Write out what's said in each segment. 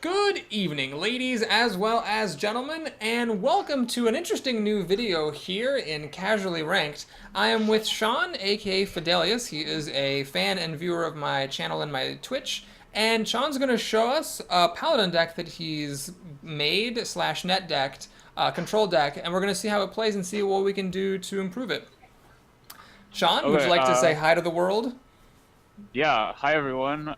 Good evening, ladies as well as gentlemen, and welcome to an interesting new video here in Casually Ranked. I am with Sean, aka Fidelius. He is a fan and viewer of my channel and my Twitch, and Sean's going to show us a Paladin deck that he's made slash net decked, control deck, and we're going to see how it plays and see what we can do to improve it. Sean, would you Okay, like to say hi to the world? yeah, hi everyone.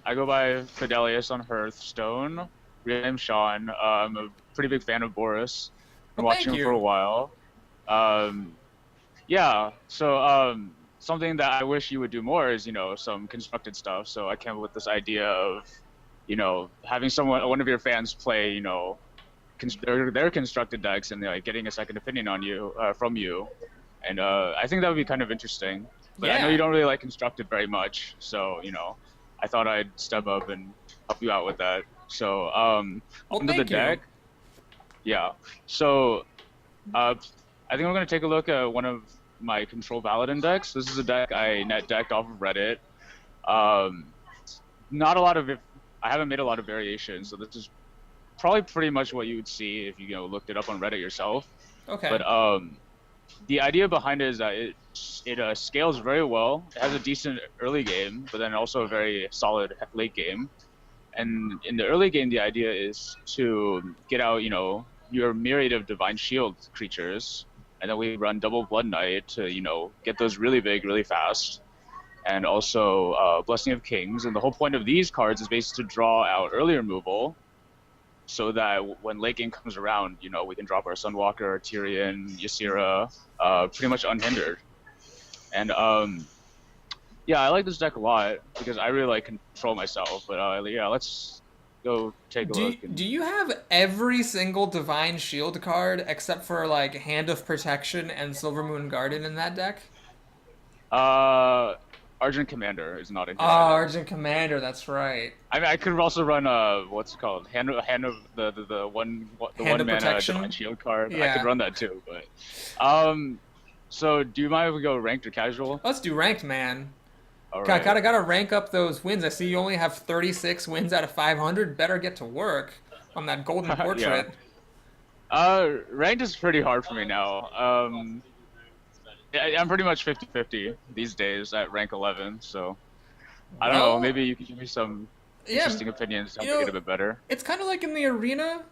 I go by Fidelius on Hearthstone. Real name's Sean. I'm a pretty big fan of Boris. Been Well, thank watching him for a you. while. Um, yeah, so something that I wish you would do more is, some constructed stuff. So I came up with this idea of, having one of your fans play, their constructed decks and like getting a second opinion on you, from you. And I think that would be kind of interesting. But I know you Yeah. don't really like constructed very much, so I thought I'd step up and help you out with that. So Well, onto the thank you. deck. Yeah. So uh, I think we're gonna take a look at one of my control paladin decks. This is a deck I net decked off of Reddit. Um, not a lot of I haven't made a lot of variations, so this is probably pretty much what you would see if you looked it up on Reddit yourself. Okay. But the idea behind it is that it scales very well. It has a decent early game, but then also a very solid late game. And in the early game, the idea is to get out, your myriad of divine shield creatures, and then we run double blood knight to, get those really big, really fast, and also blessing of kings. And the whole point of these cards is basically to draw out early removal so that when late game comes around, we can drop our Sunwalker, Tyrion, Ysera, pretty much unhindered. And yeah, I like this deck a lot because I really like control myself. But yeah, let's go take a Do look. And do you have every single Divine Shield card except for like Hand of Protection and Silvermoon Garden in that deck? uh, Argent Commander is not in Oh, here either. Argent Commander, that's right. I mean, I could also run what's it called? Hand of the Hand one of mana Divine Protection? Shield card. I could Yeah. run that too, but so do you mind if we go ranked or casual? Let's do ranked, man. All right. Gotta rank up those wins. I see you only have 36 wins out of 500. Better get to work on that golden Yeah. portrait. Ranked is pretty hard for me now. I'm pretty much 50-50 these days at rank 11, so I don't know, Well, maybe you could give me some yeah, interesting opinions to you help me know, get a bit better. it's kind of like in the arena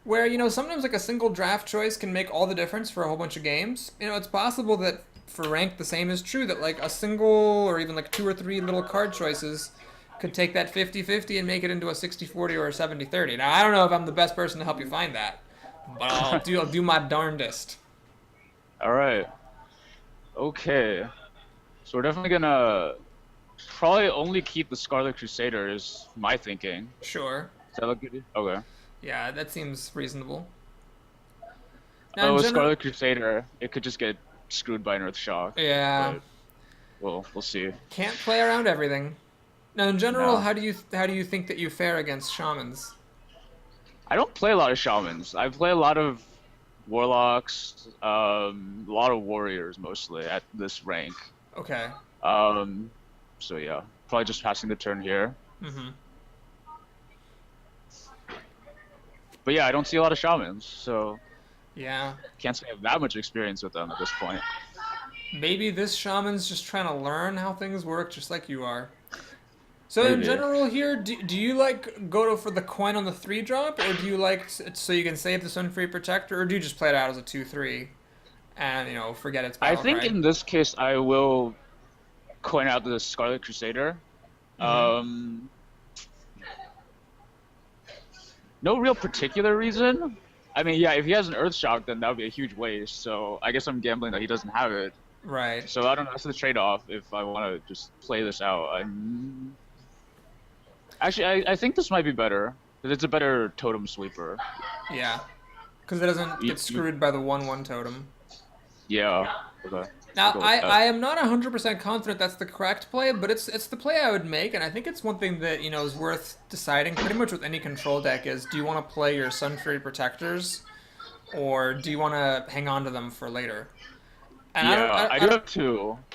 where sometimes like a single draft choice can make all the difference for a whole bunch of games. It's possible that for rank the same is true, that like a single or even like two or three little card choices could take that 50-50 and make it into a 60-40 or a 70-30. Now I don't know if I'm the best person to help you find that, but I'll do my darndest. All right. Okay. So we're definitely gonna probably only keep the Scarlet Crusader is my thinking. Sure. Does that look good? Okay. Yeah, that seems reasonable. Now But in with general, Scarlet Crusader, it could just get screwed by an Earth Shock. yeah, But we'll see. can't play around everything. Now in general, No. how do you think that you fare against shamans? I don't play a lot of shamans. I play a lot of warlocks, a lot of warriors mostly at this rank. Okay. Um, so yeah, probably just passing the turn here. Mm-hmm. But yeah, I don't see a lot of shamans, so Yeah. can't say I have that much experience with them at this point. Maybe this shaman's just trying to learn how things work, just like you are. So in Maybe. general here, do you like for the coin on the 3 drop, or do you like so you can save the Sunfree Protector, or do you just play it out as a 2/3 and forget its I battle think cry? in this case I will coin out the Scarlet Crusader. Mm-hmm. Um, no real particular reason. I mean, yeah, if he has an Earth Shock, then that would be a huge waste. So I guess I'm gambling that he doesn't have it. Right. So I don't know. That's the trade-off if I want to just play this out. Actually, I think this might be better because it's a better totem sweeper. Yeah. Because it doesn't You, get you, screwed by the 1/1 totem. yeah. Okay. Now, We'll go with that. I am not 100% confident that's the correct play, but it's the play I would make, and I think it's one thing that, is worth deciding pretty much with any control deck is, do you want to play your Sunfury Protectors, or do you want to hang on to them for later? And Yeah, I I do don't, have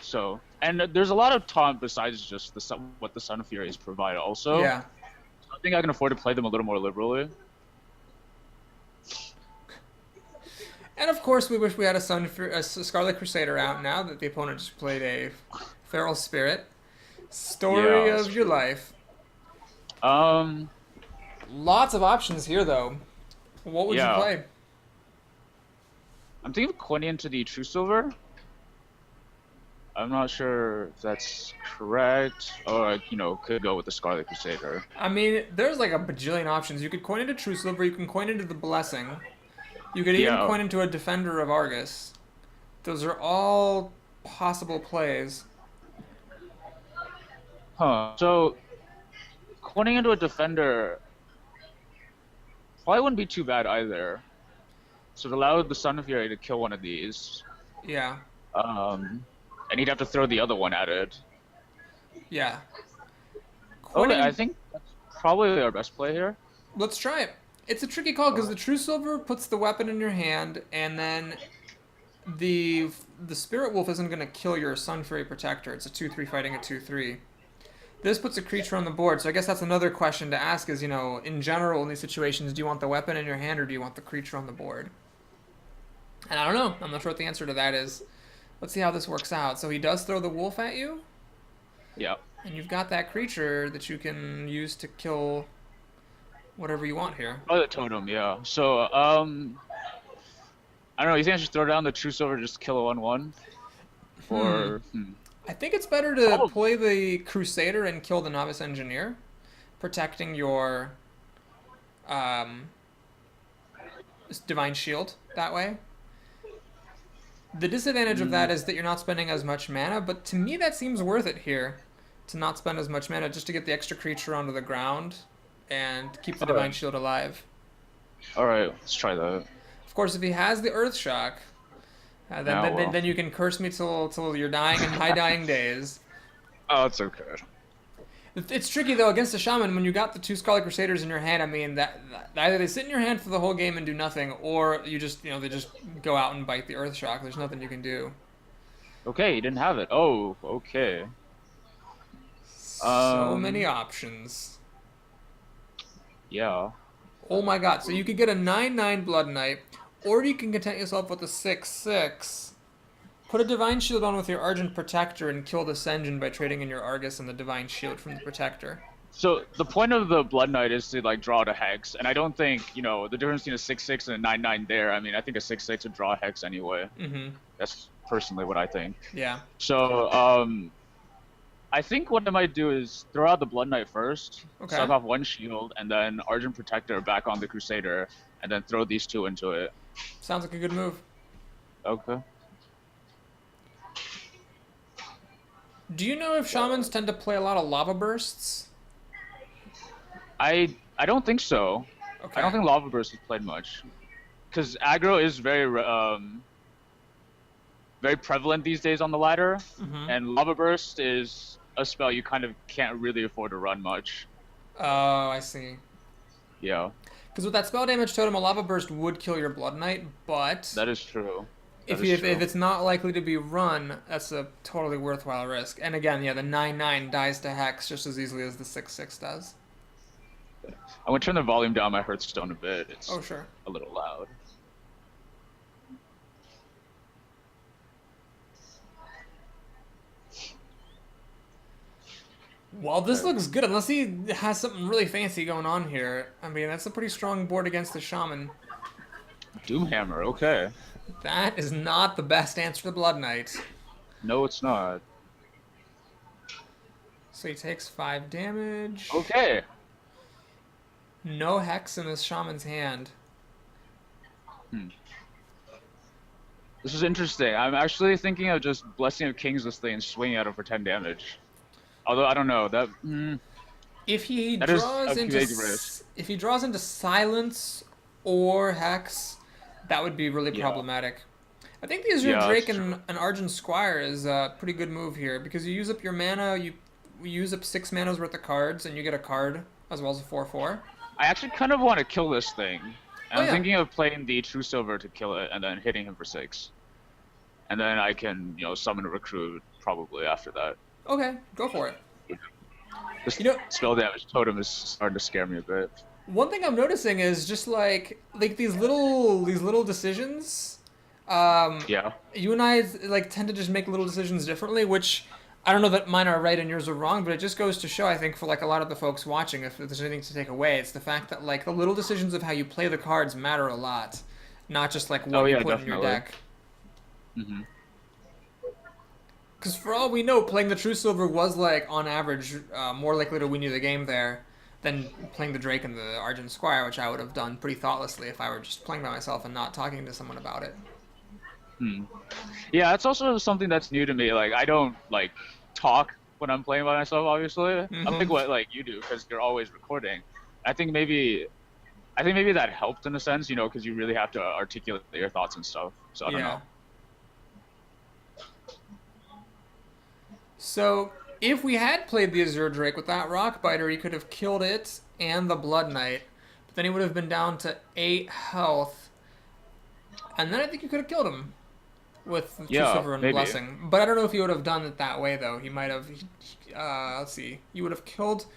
two. And there's a lot of taunt besides just what the Sun Furies provide. Also, yeah, I think I can afford to play them a little more liberally. And of course, we wish we had a Scarlet Crusader out now that the opponent just played a Feral Spirit. Story Yeah, that's of your true. life. Um, Lots of options here, though. What would you yeah. play? I'm thinking of coining into the True Silver. I'm not sure if that's correct, or could go with the Scarlet Crusader. I mean, there's like a bajillion options. You could coin into True Silver, you can coin into the Blessing, you could even Yeah. coin into a Defender of Argus. Those are all possible plays. Huh. So coining into a defender probably wouldn't be too bad either. So it allowed the Son of Fury to kill one of these. Yeah, Um, and he'd have to throw the other one at it. yeah. Okay, I Coining. think that's probably our best play here. Let's try it. It's a tricky call because Okay. the True Silver puts the weapon in your hand, and then the Spirit Wolf isn't going to kill your Sun Fury Protector. It's a 2/3 fighting a 2/3. This puts a creature on the board, so I guess that's another question to ask is, in general, in these situations, do you want the weapon in your hand or do you want the creature on the board? And I don't know. I'm not sure what the answer to that is. Let's see how this works out. So he does throw the wolf at you, Yeah. and you've got that creature that you can use to kill whatever you want here. Oh, the totem, yeah. So, I don't know. You think I should throw down the True Silver just kill a 1/1? Hmm. Or, I think it's better to probably. play the Crusader and kill the Novice Engineer, protecting your um, Divine Shield that way. The disadvantage of that is that you're not spending as much mana, but to me that seems worth it here, to not spend as much mana just to get the extra creature onto the ground and keep the Divine Alright. Shield alive. Alright, let's try that. Of course, if he has the Earth Shock, then, Now, then, then well. then you can curse me till you're dying in high dying days. Oh, it's okay. It's tricky though against a shaman when you got the two Scarlet Crusaders in your hand. I mean that either they sit in your hand for the whole game and do nothing, or you just they just go out and bite the Earth Shock. There's nothing you can do. Okay, you didn't have it. Oh, okay. So many Um, options. yeah. Oh my god! So you could get a 9/9 Blood Knight, or you can content yourself with a 6/6. Put a Divine Shield on with your Argent Protector and kill this engine by trading in your Argus and the Divine Shield from the Protector. So the point of the Blood Knight is to like draw to hex, and I don't think the difference between a 6/6 and a 9/9 there. I mean, I think a 6/6 would draw a hex anyway. Mm-hmm. That's personally what I think. Yeah. So I think what I might do is throw out the Blood Knight first, Okay. suck off one shield, and then Argent Protector back on the Crusader, and then throw these two into it. Sounds like a good move. Okay. Do you know if shamans tend to play a lot of lava bursts? I don't think so. I Okay. don't think Lava Burst is played much, because aggro is very prevalent these days on the ladder, Mm-hmm. and Lava Burst is a spell you kind of can't really afford to run much. Oh, I see. Yeah, Because with that spell damage totem, a lava burst would kill your Blood Knight, but that is true. That if is if true. it's not likely to be run, that's a totally worthwhile risk. And again, yeah, the 9/9 dies to Hex just as easily as the 6/6 does. I'm gonna turn the volume down my Hearthstone a bit. It's Oh, sure. a little loud. Well, this Okay. looks good, unless he has something really fancy going on here. I mean, that's a pretty strong board against the Shaman. Doomhammer. Okay. That is not the best answer to Blood Knight. No, it's not. So he takes 5 damage. Okay. No Hex in this Shaman's hand. This is interesting. I'm actually thinking of just Blessing of Kings this thing and swinging at him for 10 damage. Although I don't know that. If he That is draws a into big risk. if he draws into Silence or Hex, that would be really Yeah. problematic. I think the Azure Yeah, Drake that's and an Argent Squire is a pretty good move here because you use up your mana, you use up 6 mana's worth of cards, and you get a card as well as a 4/4. I actually kind of want to kill this thing. And Oh, I'm yeah. thinking of playing the True Silver to kill it and then hitting him for 6. And then I can, summon a recruit probably after that. Okay, go for it. This You know, spell damage totem is starting to scare me a bit. one thing I'm noticing is just like these little decisions. Yeah. You and I like tend to just make little decisions differently, which I don't know that mine are right and yours are wrong, but it just goes to show, I think, for like a lot of the folks watching, if there's anything to take away, it's the fact that like the little decisions of how you play the cards matter a lot, not just like Oh what you yeah, put in your definitely. deck. Hmm. Because for all we know, playing the True Silver was like on average more likely to win you the game there than playing the Drake and the Argent Squire, which I would have done pretty thoughtlessly if I were just playing by myself and not talking to someone about it. Hmm. Yeah, it's also something that's new to me. Like I don't like talk when I'm playing by myself, obviously. Unlike Mm-hmm. what like you do, because you're always recording. I think maybe I think maybe that helped in a sense, because you really have to articulate your thoughts and stuff. So I don't Yeah. know. So if we had played the Azure Drake with that Rockbiter, he could have killed it and the Blood Knight. But then he would have been down to 8 health. And then I think you could have killed him with True Yeah, Silver and maybe. Blessing. But I don't know if he would have done it that way, though. He might have. Let's see. You would have killed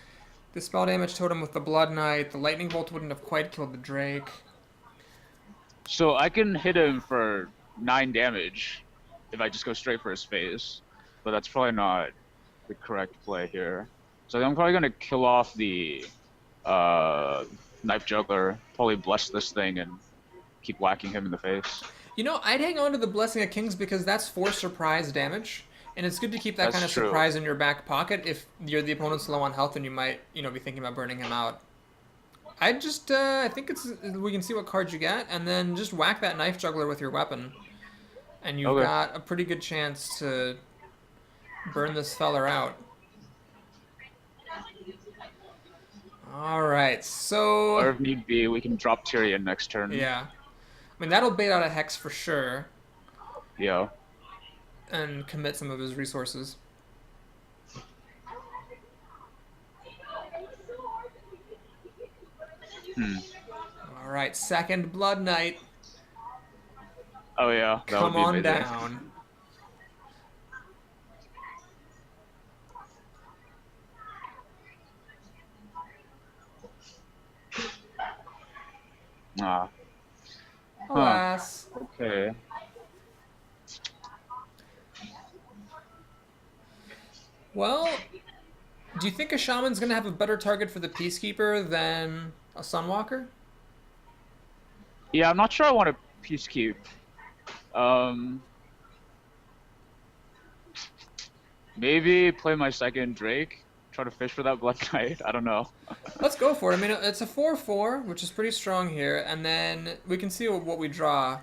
the spell damage totem with the Blood Knight. The Lightning Bolt wouldn't have quite killed the Drake. So I can hit him for 9 damage if I just go straight for his face, but that's probably not the correct play here. So I'm probably gonna kill off the uh, knife juggler, probably bless this thing and keep whacking him in the face. You know, I'd hang on to the Blessing of Kings because that's 4 surprise damage. And it's good to keep that kind That's of true. surprise in your back pocket if you're the opponent's low on health and you might, be thinking about burning him out. I think we can see what cards you get, and then just whack that knife juggler with your weapon, and you've Okay. got a pretty good chance to burn this feller out. All right, so Or if need be, we can drop Tyrion next turn. yeah, I mean that'll bait out a hex for sure, Yeah. and commit some of his resources. Hmm. All right, second Blood Knight, Oh yeah, that would come be on amazing. down. Ah. Huh. Alas. Okay. Well, do you think a shaman's gonna have a better target for the Peacekeeper than a Sunwalker? Yeah, I'm not sure I want to peacekeep. Um, Maybe play my second Drake. Try to fish for that Blood Knight. I don't know. Let's go for it. I mean, it's a 4/4, which is pretty strong here, and then we can see what we draw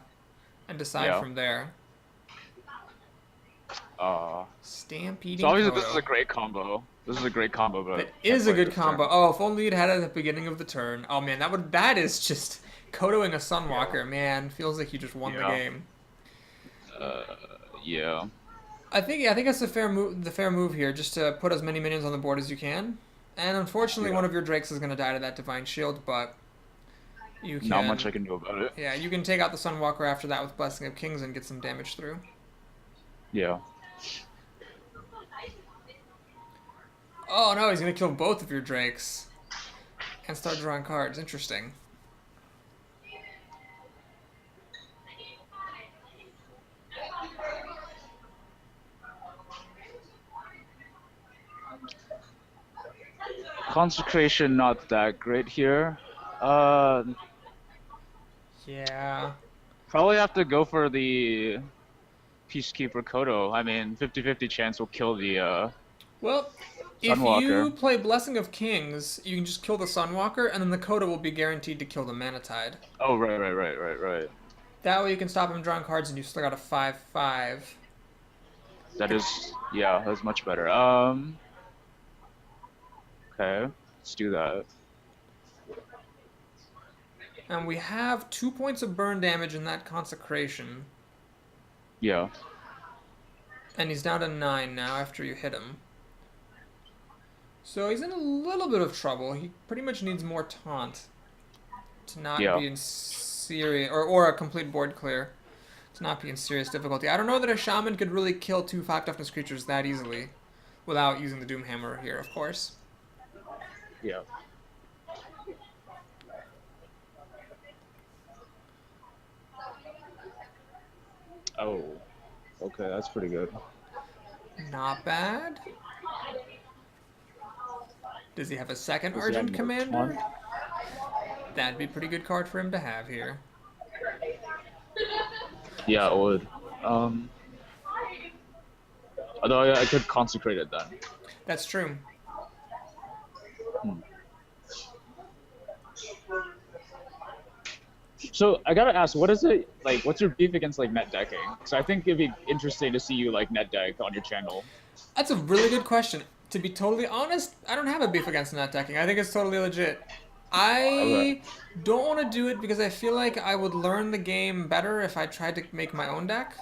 and decide Yeah. from there. Uh, so Stampeding obviously this is a Kodo. great combo. This is a great combo, but That can't is a play it good this turn. combo. Oh, if only you'd had it at the beginning of the turn. Oh man, that is just Kodoing a Yeah. Sunwalker. Man, feels like you just won the Yeah. game. Uh, yeah. I think that's the fair move. The fair move here, just to put as many minions on the board as you can. And unfortunately, Yeah. one of your Drakes is going to die to that Divine Shield, but you Not much I can, can do about it. yeah, you can take out the Sunwalker after that with Blessing of Kings and get some damage through. Yeah. Oh no, he's going to kill both of your Drakes and start drawing cards. Interesting. Consecration not that great here. Uh, Yeah. Probably have to go for the Peacekeeper Kodo. I mean, 50-50 chance will kill the Well, if you Sunwalker. play Blessing of Kings, you can just kill the Sunwalker, and then the Coda will be guaranteed to kill the Manatide. Oh, right. That way you can stop him drawing cards, and you still got a 5/5. That is, yeah, that's much better. Okay, let's do that. And we have 2 points of burn damage in that Consecration. Yeah. And he's down to 9 now after you hit him. So he's in a little bit of trouble. He pretty much needs more taunt to not Yeah. be in serious, or a complete board clear to not be in serious difficulty. I don't know that a shaman could really kill 2 5 toughness creatures that easily without using the Doomhammer here, of course. Yeah. Oh, okay, that's pretty good. Not bad. Does he have a second Does he have Argent more taunt? Commander? That'd be a pretty good card for him to have here. Yeah, it would. Um, Although I could consecrate it then. That's true. Hmm. So I gotta ask, what is it like? What's your beef against like net decking? So I think it'd be interesting to see you like net deck on your channel. That's a really good question. To be totally honest, I don't have a beef against net decking. I think it's totally legit. Okay. I don't want to do it because I feel like I would learn the game better if I tried to make my own deck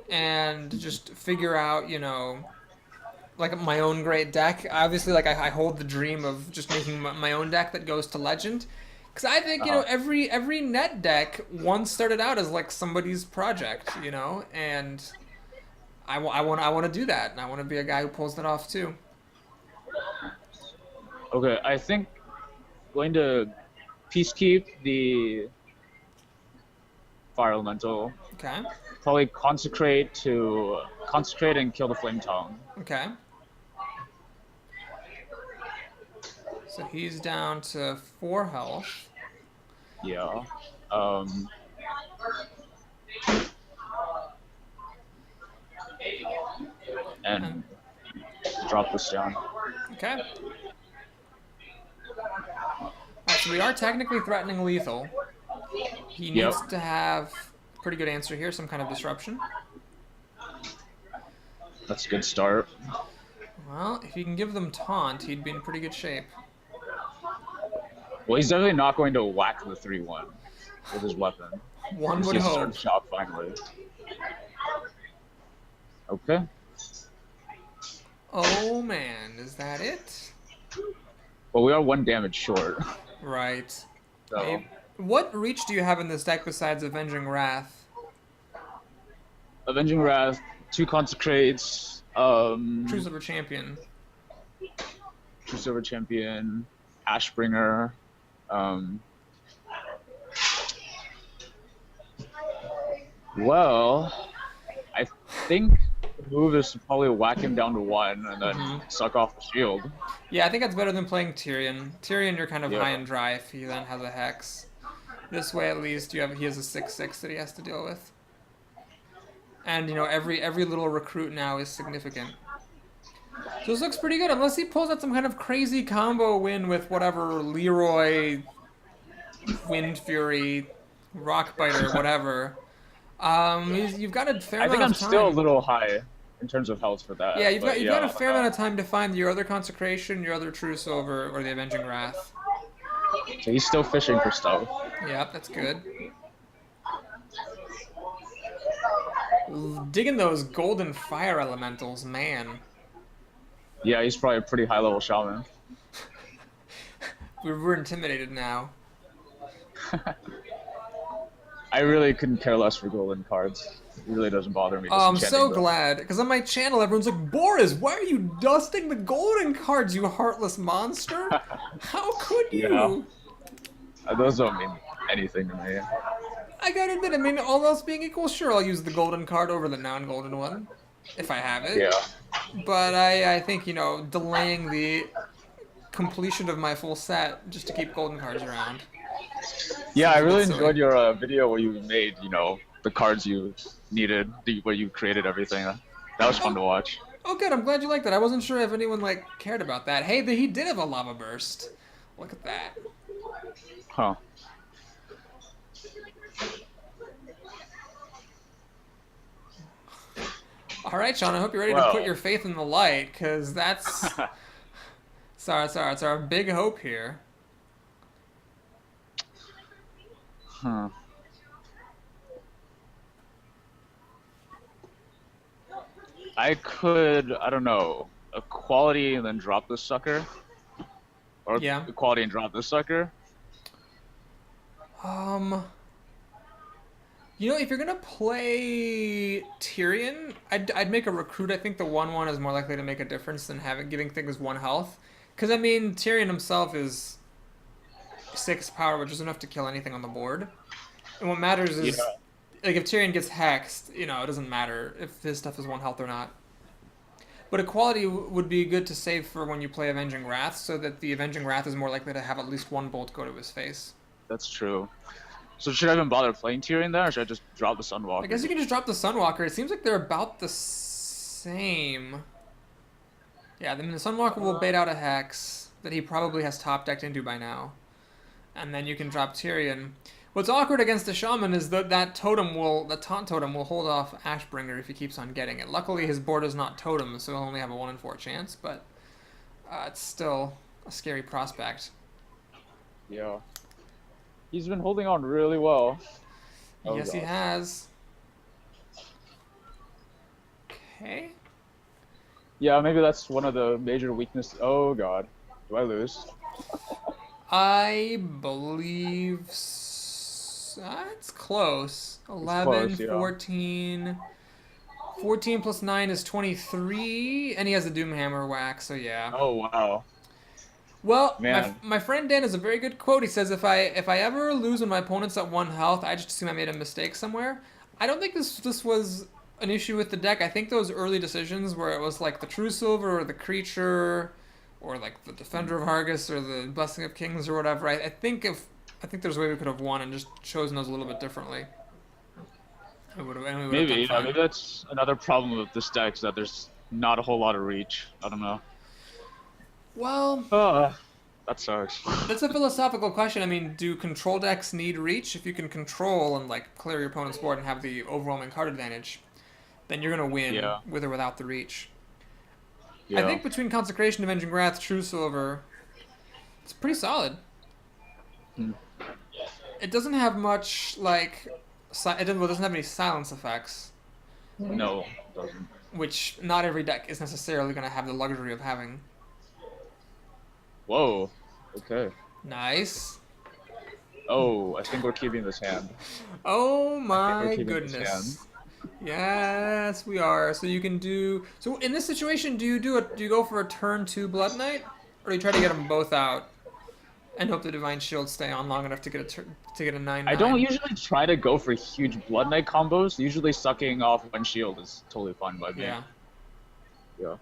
and just figure out, like my own great deck. Obviously, like I hold the dream of just making my own deck that goes to legend. Because I think Uh-huh. every net deck once started out as like somebody's project, and I want to do that, and I want to be a guy who pulls that off too. Okay, I think going to peacekeep the fire elemental. Okay, Probably consecrate and kill the flame tongue. okay. So he's down to 4 health. Yeah. Um, And and drop this down. okay. Alright, so we are technically threatening lethal. He Yep. needs to have a pretty good answer here, some kind of disruption. That's a good start. Well, if he can give them taunt, he'd be in pretty good shape. Well, he's definitely not going to whack the 3-1 with his weapon. One He's would gonna hope. start shot finally. Okay. Oh man, is that it? Well, we are 1 damage short. Right. So Maybe. What reach do you have in this deck besides Avenging Wrath? Avenging Wrath, 2 consecrates, True Silver Champion. True Silver Champion, Ashbringer. Um, well, I think the move is to probably whack him down to 1 and then suck off the shield. Yeah, I think that's better than playing Tyrion. Tyrion, you're kind of Yeah. high and dry if he then has a Hex. This way, at least, he has a 6/6 that he has to deal with. And, every little recruit now is significant. So this looks pretty good, unless he pulls out some kind of crazy combo win with whatever Leroy, Wind Fury, Rockbiter, whatever. You've got a fair I think amount I'm of still a time. little high in terms of health for that. Yeah, but you've got a why fair amount not? of time to find your other Consecration, your other True Silver, or the Avenging Wrath. So he's still fishing for stuff. Yep, that's good. Digging those golden fire elementals, man. Yeah, he's probably a pretty high level shaman. We're intimidated now. I really couldn't care less for golden cards. It really doesn't bother me. Oh, I'm so disenchanting them. glad, because on my channel, everyone's like, Boris, why are you dusting the golden cards, you heartless monster? How could you? Those don't mean anything to me. I gotta admit, I mean, all else being equal, sure, I'll use the golden card over the non-golden one, if I have it. Yeah. But I think, delaying the completion of my full set just to keep golden cards around. Yeah, I Seems a really bit silly. enjoyed your video where you made, the cards you needed, where you created everything. That was fun to watch. Oh, good. I'm glad you liked that. I wasn't sure if anyone cared about that. Hey, he did have a lava burst. Look at that. Huh. All right, Sean. I hope you're ready to put Well, your faith in the light, because that's it's our big hope here. huh. I could, I don't know, equality and then drop this sucker, or Yeah. equality and drop this sucker. Um. If you're gonna play Tyrion, I'd make a recruit. I think the 1/1 is more likely to make a difference than giving things 1 health. Because, I mean, Tyrion himself is 6 power, which is enough to kill anything on the board. And what matters Yeah, is, like, if Tyrion gets hexed, you know, it doesn't matter if his stuff is 1 health or not. But equality would be good to save for when you play Avenging Wrath, so that the Avenging Wrath is more likely to have at least 1 bolt go to his face. that's true. So should I even bother playing Tyrion then, or should I just drop the I guess Sunwalker? you can just drop the Sunwalker. It seems like they're about the same. Yeah, I mean, the Sunwalker will bait out a Hex that he probably has top decked into by now. And then you can drop Tyrion. What's awkward against the Shaman is that that taunt totem will hold off Ashbringer if he keeps on getting it. Luckily, his board is not totem, so he'll only have a 1 in 4 chance, but it's still a scary prospect. Yeah. He's been holding on really well. Oh, Yes, he God. has. Okay. Yeah, maybe that's one of the major weaknesses. Oh god. Do I lose? I believe it's close. 11, close, yeah. 14. 14 plus 9 is 23, and he has a Doomhammer whack, so yeah. Oh wow. Well, Man. my friend Dan has a very good quote. He says, if I ever lose when my opponent's at 1 health, I just assume I made a mistake somewhere. I don't think this was an issue with the deck. I think those early decisions where it was like the True Silver or the Creature, or like the Defender of Hargis or the Blessing of Kings or whatever. I think there's a way we could have won and just chosen those a little bit differently. We would have Maybe, done yeah, fine. maybe that's another problem with this deck is that there's not a whole lot of reach. I don't know. Well, That sucks. that's a philosophical question. I mean, do control decks need reach? If you can control and like clear your opponent's board and have the overwhelming card advantage, then you're gonna win Yeah. with or without the reach. Yeah. I think between Consecration, Avenging Wrath, True Silver, it's pretty solid. Hmm. It doesn't have much like it doesn't have any silence effects, No, it doesn't. which not every deck is necessarily gonna have the luxury of having. Whoa. Okay. Nice. Oh, I think we're keeping this hand. Oh my keeping this goodness. Yes, we are. So you can do. So in this situation, do you go for a turn 2 Blood Knight, or do you try to get them both out, and hope the Divine Shield stay on long enough to get a 9/9? I don't usually try to go for huge Blood Knight combos. Usually sucking off one shield is totally fine by me. Yeah. Yeah.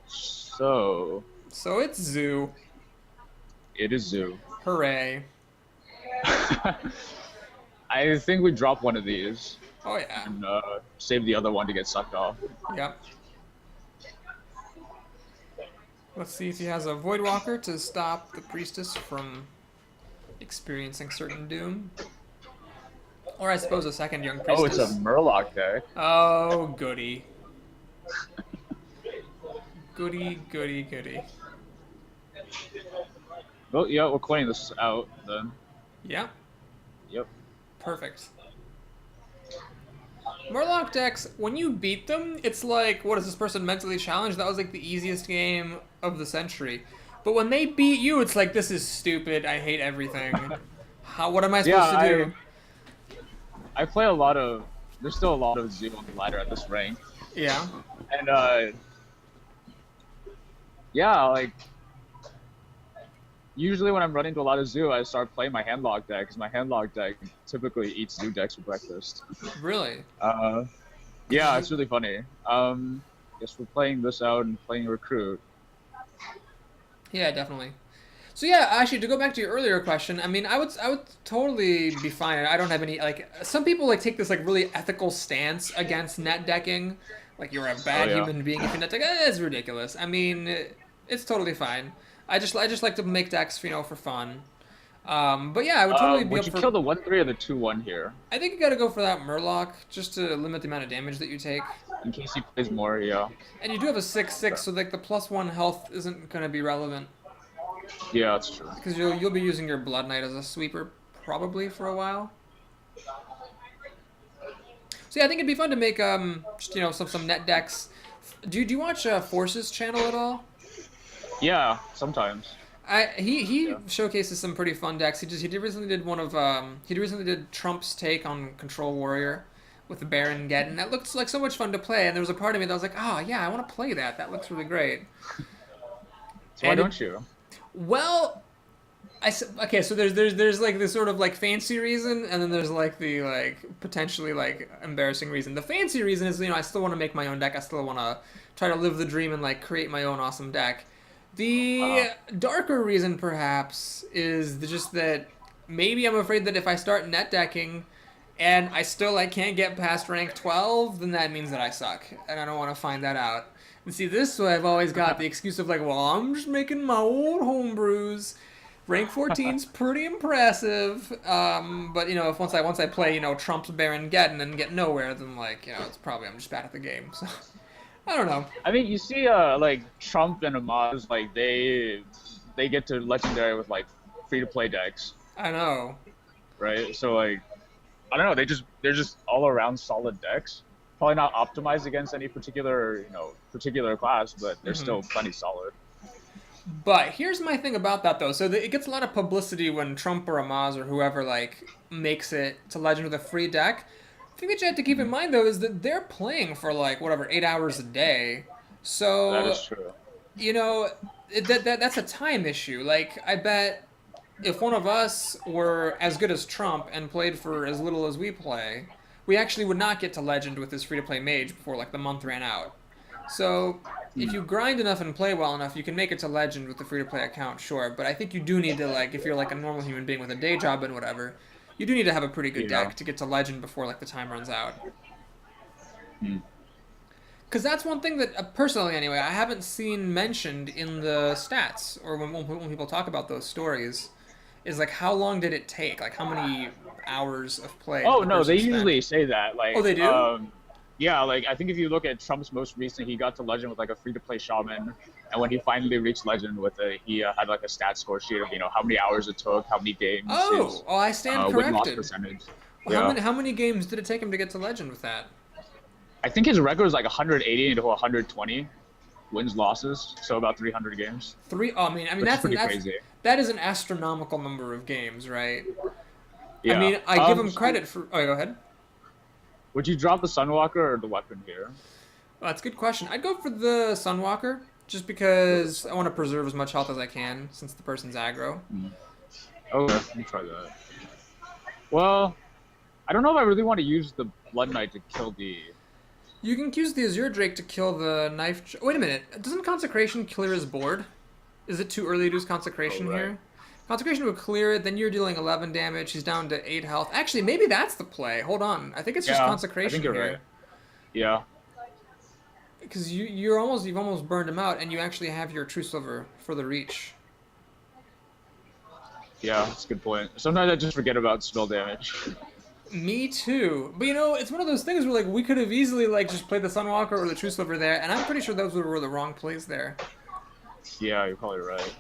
So So it's Zoo. it is Zoo. Hooray. I think we drop one of these Oh yeah. and save the other one to get sucked off. Yep. Let's see if he has a Voidwalker to stop the Priestess from experiencing certain doom. Or I suppose a second Young Oh, it's Priestess. a Murloc deck. Oh, goody. Goody, goody, goody. Well, yeah, we're coining this out then. Yeah, Yep. perfect. Murloc decks, when you beat them, it's like, what is this person mentally challenged? That was like the easiest game of the century. But when they beat you, it's like, this is stupid. I hate everything. What am I supposed to do? I play a lot of. There's still a lot of Zoo on the ladder at this rank, Yeah. and yeah, like usually when I'm running into a lot of Zoo, I start playing my Handlock deck because my Handlock deck typically eats Zoo decks for breakfast. Really? Yeah, it's really funny. Guess we're playing this out and playing Recruit. Yeah, definitely. So yeah, actually, to go back to your earlier question, I mean, I would totally be fine. I don't have any like. Some people like take this like really ethical stance against net decking, like you're a bad yeah. human being if you net deck. It's ridiculous. I mean, it's totally fine. I just like to make decks, you know, for fun. But yeah, I would totally be Would up you for. kill the 1/3 or the 2/1 here? I think you got to go for that Murloc just to limit the amount of damage that you take. In case he plays more, yeah. And you do have a 6/6, so like the +1 health isn't gonna be relevant Yeah, that's true. because you'll be using your Blood Knight as a sweeper probably for a while. So yeah, I think it'd be fun to make just you know some net decks. Do you watch Force's channel at all? Yeah, sometimes. He showcases some pretty fun decks. He recently did one of he recently did Trump's take on Control Warrior with the Baron Geddon. That looks like so much fun to play, and there was a part of me that was like, oh yeah, I want to play that. That looks really great. So why don't you? Well, okay, so there's like this sort of like fancy reason, and then there's like the like potentially like embarrassing reason. The fancy reason is I still want to make my own deck. I still want to try to live the dream and like create my own awesome deck. Uh, The darker reason perhaps is just that maybe I'm afraid that if I start net decking and I still like can't get past rank 12, then that means that I suck, and I don't want to find that out. And see, this way I've always got the excuse of like, well, I'm just making my own homebrews. Rank 14's pretty impressive, but if once I play Trump's Baron Geddon and get nowhere, then like it's probably I'm just bad at the game. So I don't know. I mean, you see, like Trump and Amaz, like they get to legendary with like free to play decks, I know. right? So like, I don't know, they're just all around solid decks. Probably not optimized against any particular class, but they're still plenty solid. But here's my thing about that though. So it gets a lot of publicity when Trump or Amaz or whoever like makes it to Legend with a free deck. The thing that you have to keep in mind though is that they're playing for like whatever 8 hours a day. That So is true. that's a time issue. Like I bet if one of us were as good as Trump and played for as little as we play, we actually would not get to Legend with this free to play mage before like the month ran out. So if you grind enough and play well enough, you can make it to Legend with the free to play account, sure. But I think you do need to like if you're like a normal human being with a day job and whatever, you do need to have a pretty good Yeah. deck to get to Legend before like the time runs out. Hmm. Because that's one thing that, personally anyway, I haven't seen mentioned in the stats or when people talk about those stories, is like how long did it take? Like how many hours of play did Oh the no, they person spend? usually say that. Like, Oh, they do? yeah, like I think if you look at Trump's most recent, he got to Legend with like a free to play shaman, and when he finally reached Legend with it, he had like a stat score sheet of how many hours it took, how many games, his Oh, I stand win loss corrected. percentage. Well, Yeah, how many games did it take him to get to Legend with that? I think his record was like 180 to 120 wins losses, so about 300 games, Three. Oh, I mean which is that's pretty crazy. that is an astronomical number of games, right? I Yeah. mean, I give him So credit for. Oh, go ahead. would you drop the Sunwalker or the weapon here? Well, that's a good question. I'd go for the Sunwalker just because I want to preserve as much health as I can since the person's aggro. Okay, let me try that. Well, I don't know if I really want to use the Blood Knight to kill the. You can use the Azure Drake to kill the knife. Wait a minute. Doesn't Consecration clear his board? Is it too early to use Consecration Oh, right. here? Consecration would clear it, then you're dealing 11 damage. He's down to 8 health. Actually, maybe that's the play. Hold on. I think it's just Yeah, I Consecration think you're here. right. Yeah. Because you've almost burned him out, and you actually have your True Silver for the reach. Yeah, that's a good point. Sometimes I just forget about spell damage. Me too. But it's one of those things where like we could have easily like just played the Sunwalker or the True Silver there, and I'm pretty sure those were the wrong plays there. Yeah, you're probably right.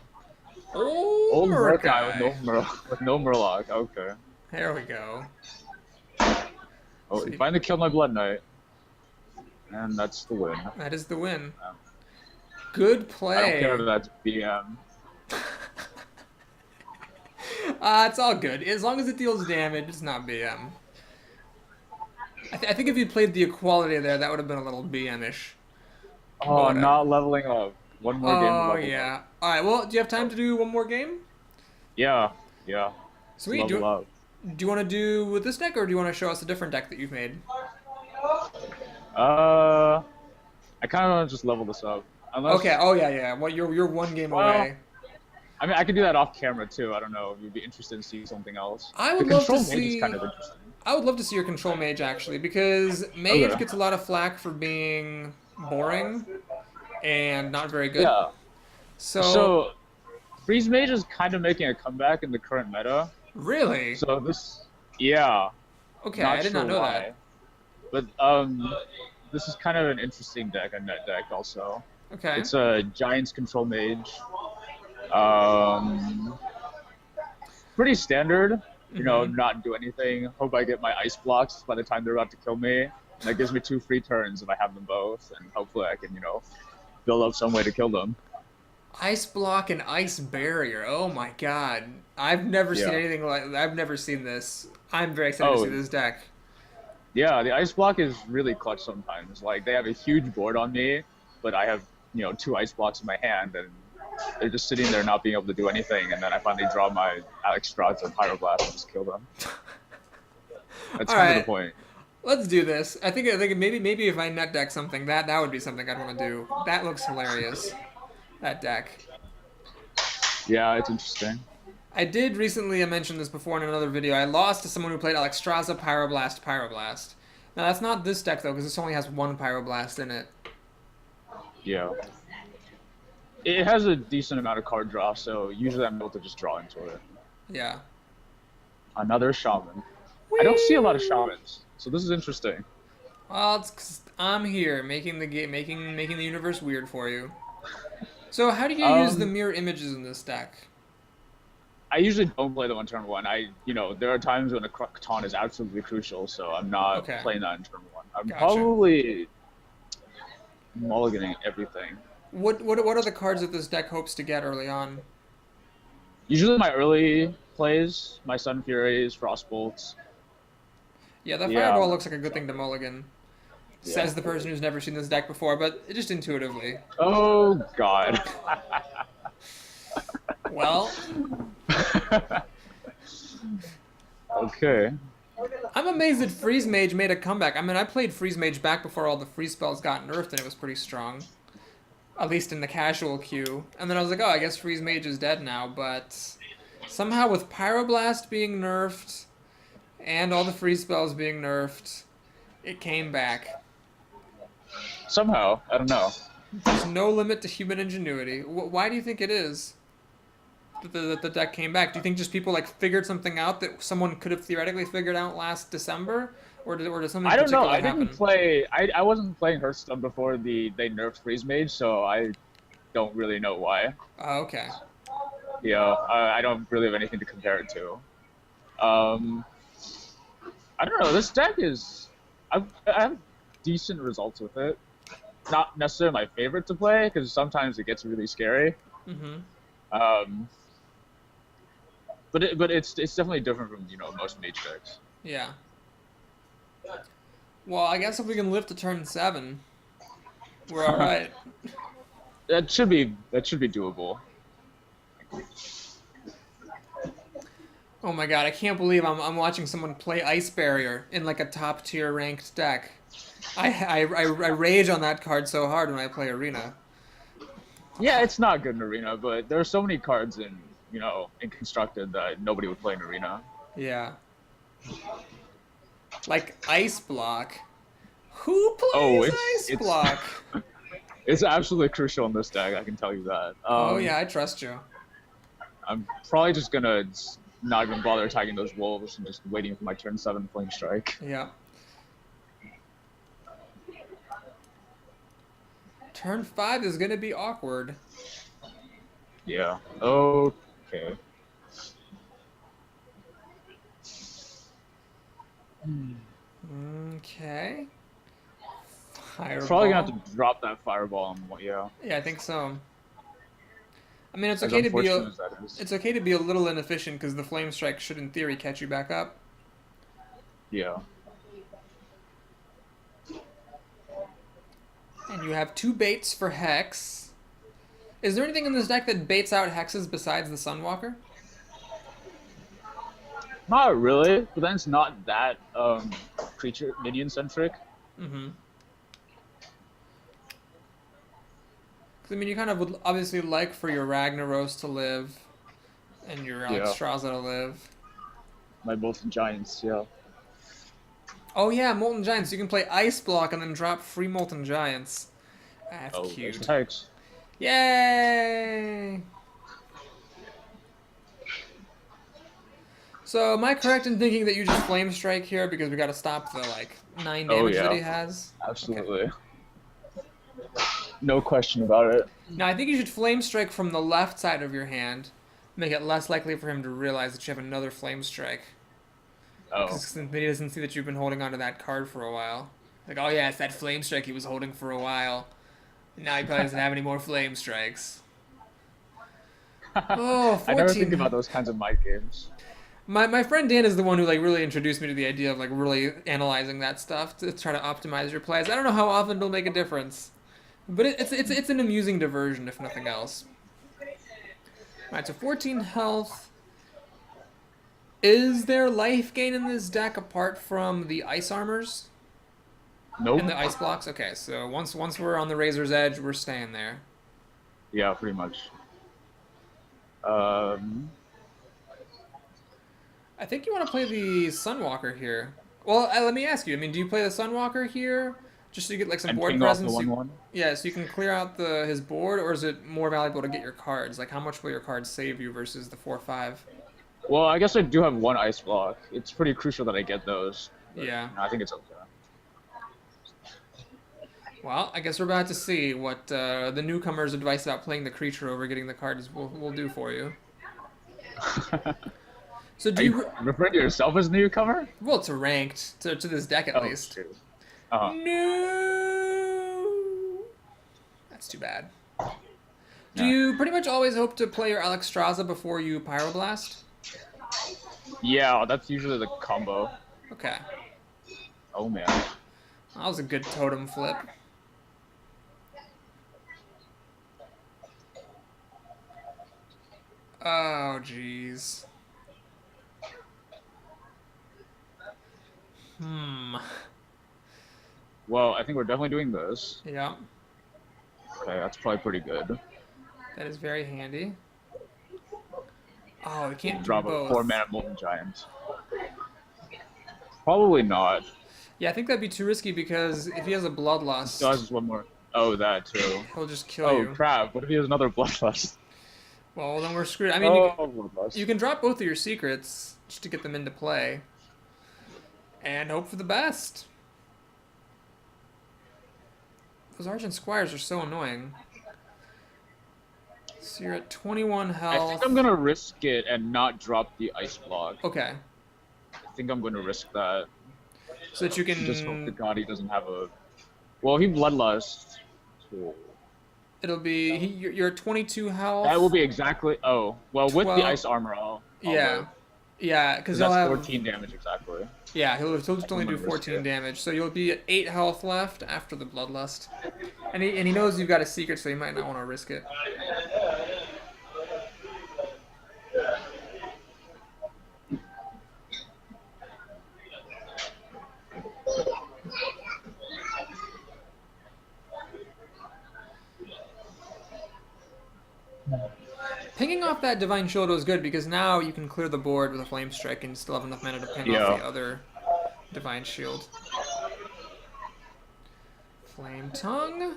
Oh, Old Murkai. with no Murloc. Okay. There we go. Oh, he finally killed my Blood Knight. And that's the win. That is the win. Yeah. Good I don't care play. if that's BM. It's all good. As long as it deals damage, it's not BM. I think if you played the equality there, that would have been a little BM-ish. Oh, But, not leveling up. One more game to Oh, level yeah. up. Alright, well, do you have time to do one more game? Yeah, yeah. Sweet. Level up. Do you want to do with this deck, or do you want to show us a different deck that you've made? I kind of want to just level this up. Unless, Okay. Oh yeah, yeah. Well, you're one game Well, away. I mean, I could do that off camera too. I don't know if you'd be interested in seeing something else. I The would love to control mage see. is kind of interesting. I would love to see your control mage actually, because mage Okay. gets a lot of flack for being boring and not very good. Yeah. So, So, freeze mage is kind of making a comeback in the current meta. really, So this, yeah. okay, Not I did sure not know why. that. But this is kind of an interesting deck, a net deck also. Okay. It's a Giants control mage. Pretty standard. Mhm. Not do anything. Hope I get my ice blocks by the time they're about to kill me. And that gives me 2 free turns if I have them both, and hopefully I can, build up some way to kill them. Ice block and ice barrier. Oh my god, I've never seen Yeah. anything like. I've never seen this. I'm very excited to Oh. see this deck. Yeah, the ice block is really clutch sometimes. Like they have a huge board on me, but I have 2 ice blocks in my hand, and they're just sitting there not being able to do anything, and then I finally draw my Alex Strahd and Pyroblast and just kill them. That's All kind of the right, point. let's do this. I think maybe if I net deck something, that would be something I'd want to do. That looks hilarious. That deck. Yeah, it's interesting. I did recently, I mentioned this before in another video, I lost to someone who played Alexstrasza, Pyroblast, Pyroblast. Now that's not this deck though, because this only has one Pyroblast in it. Yeah. It has a decent amount of card draw, so usually I'm able to just draw into it. Yeah. Another Shaman. I don't see a lot of Shamans, so this is interesting. Well, it's 'cause I'm here, making the game, making the universe weird for you. So how do you use the mirror images in this deck? I usually don't play them on turn one. There are times when a Catan is absolutely crucial, so I'm not playing that in turn one. I'm probably mulliganing everything. What are the cards that this deck hopes to get early on? Usually my early plays, my Sun Furies, Frostbolts. Yeah, that Fireball looks like a good thing to mulligan. Yeah. Says the person who's never seen this deck before, but just intuitively. Oh, God. Well. Okay. I'm amazed that Freeze Mage made a comeback. I mean, I played Freeze Mage back before all the free spells got nerfed, and it was pretty strong. At least in the casual queue. And then I was like, oh, I guess Freeze Mage is dead now, but somehow with Pyroblast being nerfed and all the free spells being nerfed, it came back. Somehow, I don't know. There's no limit to human ingenuity. Why do you think it is that the deck came back? Do you think just people like figured something out that someone could have theoretically figured out last December? Or did something I don't know. I happen? didn't play. I wasn't playing Hearthstone before they nerfed Freeze Mage, so I don't really know why. Oh, okay. Yeah, I don't really have anything to compare it to. I don't know. This deck is. I have decent results with it. Not necessarily my favorite to play because sometimes it gets really scary. Mm-hmm. But it's definitely different from most mage decks. Yeah. Well, I guess if we can live to turn 7, we're all right. That should be doable. Oh my god, I can't believe I'm watching someone play Ice Barrier in like a top tier ranked deck. I rage on that card so hard when I play Arena. Yeah, it's not good in Arena, but there are so many cards in Constructed that nobody would play in Arena. Yeah. Like Ice Block. Who plays Ice Block? It's absolutely crucial in this deck, I can tell you that. Oh yeah, I trust you. I'm probably just gonna not even bother attacking those wolves and just waiting for my turn 7 Flame Strike. Yeah. Turn 5 is gonna be awkward. Yeah. Okay. Okay. Fireball. Probably gonna have to drop that Fireball. Yeah. Yeah, I think so. I mean, it's okay to be a little inefficient because the Flame Strike should, in theory, catch you back up. Yeah. And you have 2 baits for Hex. Is there anything in this deck that baits out Hexes besides the Sunwalker? Not really, but then it's not that creature minion centric. Mm-hmm. I mean, you kind of would obviously like for your Ragnaros to live, and your Alexstrasza to live. My Molten Giants, yeah. Oh yeah, Molten Giants. You can play Ice Block and then drop free Molten Giants. That's cute. Hex. Yay! So, am I correct in thinking that you just Flame Strike here because we got to stop the 9 damage that he has? Absolutely. Okay. No question about it. Now, I think you should Flame Strike from the left side of your hand, make it less likely for him to realize that you have another Flame Strike. Oh. Because then he doesn't see that you've been holding onto that card for a while. Like, oh yeah, it's that Flame Strike he was holding for a while. Now he probably doesn't have any more Flame Strikes. Oh, 14. I never think about those kinds of mind games. My friend Dan is the one who really introduced me to the idea of really analyzing that stuff to try to optimize your plays. I don't know how often it'll make a difference, but it's an amusing diversion if nothing else. Alright, so 14 health. Is there life gain in this deck apart from the ice armors Nope. and the ice blocks? Okay, so once we're on the razor's edge, we're staying there. Yeah, pretty much. Um, I think you want to play the Sunwalker here. Well, let me ask you. I mean, do you play the Sunwalker here just so you get like some and board ping off the presence? 1/1. Yeah, so you can clear out his board, or is it more valuable to get your cards? Like, how much will your cards save you versus the 4/5? Well, I guess I do have one ice block. It's pretty crucial that I get those. But, Yeah. I think it's okay. Well, I guess we're about to see what the newcomer's advice about playing the creature over getting the cards will do for you. So do Are you? you referring to yourself as a newcomer? Well, it's ranked to this deck at least. True. Uh-huh. No. That's too bad. Do Yeah. you pretty much always hope to play your Alexstrasza before you Pyroblast? Yeah, that's usually the combo. Okay. Oh man. That was a good totem flip. Oh, jeez. Well, I think we're definitely doing this. Yeah, Okay, that's probably pretty good. that is very handy. Oh, we can't do Drop a both. 4-mana Molten Giant. Probably not. Yeah, I think that'd be too risky because if he has a Still Bloodlust, has one more. Oh, that too. he'll just kill Oh you. crap! What if he has another Bloodlust? Well, then we're screwed. I mean, Bloodlust. you can drop both of your secrets just to get them into play. And hope for the best. Those Argent Squires are so annoying. So you're at 21 I health. think I'm gonna risk it and not drop the ice block. Okay. I think I'm gonna risk that. So that you can... Just hope to God he doesn't have a. Well, he Bloodlust. Too. It'll be... You're at 22 health. That will be exactly. Oh, well, with 12. the ice armor, I'll Yeah. live. Yeah, because 'Cause he'll that's have... 14 damage exactly. Yeah, he'll just only do gonna risk 14 it. damage. So you'll be at 8 health left after the Bloodlust. And he knows you've got a secret, so he might not want to risk it. Pinging off that Divine Shield was good because now you can clear the board with a Flame Strike and still have enough mana to ping off the other Divine Shield. Flame Tongue.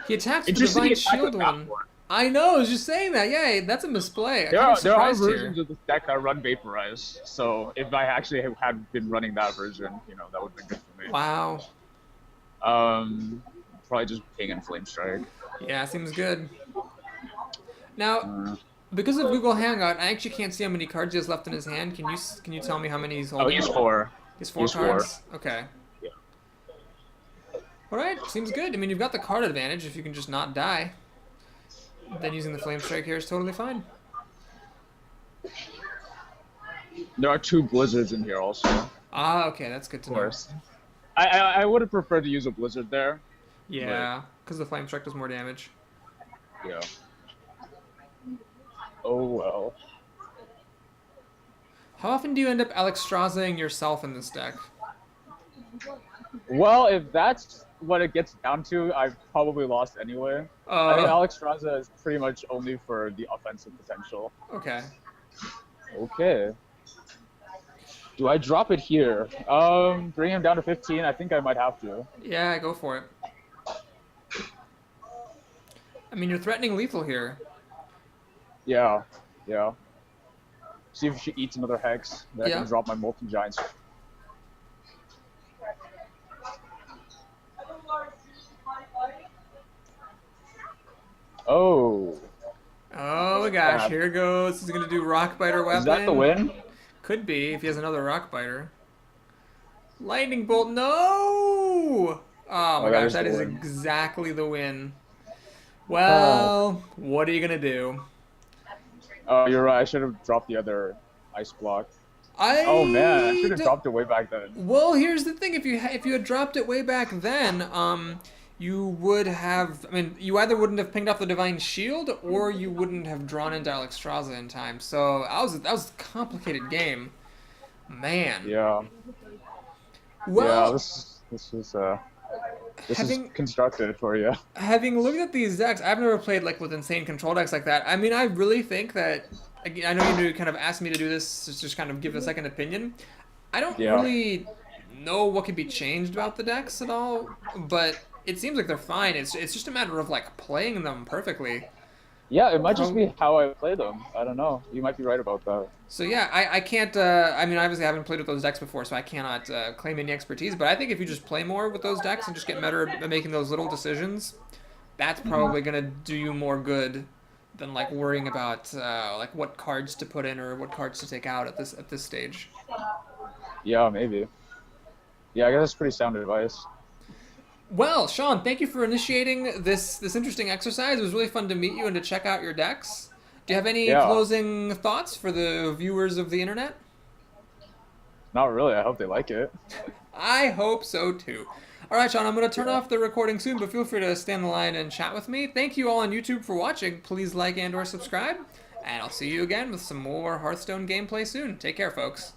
He attacks the Interesting Divine attack Shield with that one. one. I know, I was just saying that. Yeah, that's a misplay. There I'm are surprised versions here. of this deck that run Vaporize, so if I actually had been running that version, that would have been good for me. Wow. Probably just ping and Flame Strike. Yeah, seems good. Now, because of Google Hangout, I actually can't see how many cards he has left in his hand. Can you tell me how many he's Oh, holding? he's 4. He's four he's cards? Okay. Yeah. Alright, seems good. I mean, you've got the card advantage if you can just not die. Then using the Flame Strike here is totally fine. There are 2 Blizzards in here also, of Ah, okay, that's good to know. course. I would have preferred to use a Blizzard there. Yeah, because the Flame Strike does more damage. Yeah. Oh well. How often do you end up Alexstraszaing yourself in this deck? Well, if that's what it gets down to, I've probably lost anyway. I think Alexstrasza is pretty much only for the offensive potential. Okay. Okay. Do I drop it here? Bring him down to 15. I think I might have to. Yeah, go for it. I mean, you're threatening lethal here. Yeah. Yeah. See if she eats another hex. Then I Yeah. can drop my Molten Giants. Oh. Oh gosh, here goes. He's gonna do Rockbiter weapon. Is that the win? Could be if he has another Rockbiter. Lightning Bolt, no! Oh my gosh, that is exactly the win. Well, what are you gonna do? Oh, you're right. I should have dropped the other ice block. Oh man, I should have dropped it way back then. Well, here's the thing: if you had dropped it way back then, you would have. I mean, you either wouldn't have pinged off the Divine Shield, or you wouldn't have drawn into Alexstrasza in time. So that was a complicated game, man. Yeah. Yeah. Well, This is having constructed for you. having looked at these decks, I've never played like with insane control decks like that. I mean, I really think that. Again, I know you kind of asked me to do this to just kind of give a second opinion. I don't Yeah. really know what could be changed about the decks at all, but it seems like they're fine. It's just a matter of like playing them perfectly. Yeah, it might just Prob- be how I play them. I don't know. You might be right about that. So yeah, I can't. I mean, obviously, I haven't played with those decks before, so I cannot claim any expertise. But I think if you just play more with those decks and just get better at making those little decisions, that's probably gonna do you more good than like worrying about like what cards to put in or what cards to take out at this stage. Yeah, maybe. Yeah, I guess that's pretty sound advice. Well, Sean, thank you for initiating this interesting exercise. It was really fun to meet you and to check out your decks. Do you have any Yeah. closing thoughts for the viewers of the internet? Not really. I hope they like it. I hope so too. All right, Sean, I'm going to turn off the recording soon, but feel free to stay on the line and chat with me. Thank you all on YouTube for watching. Please like and or subscribe, and I'll see you again with some more Hearthstone gameplay soon. Take care, folks.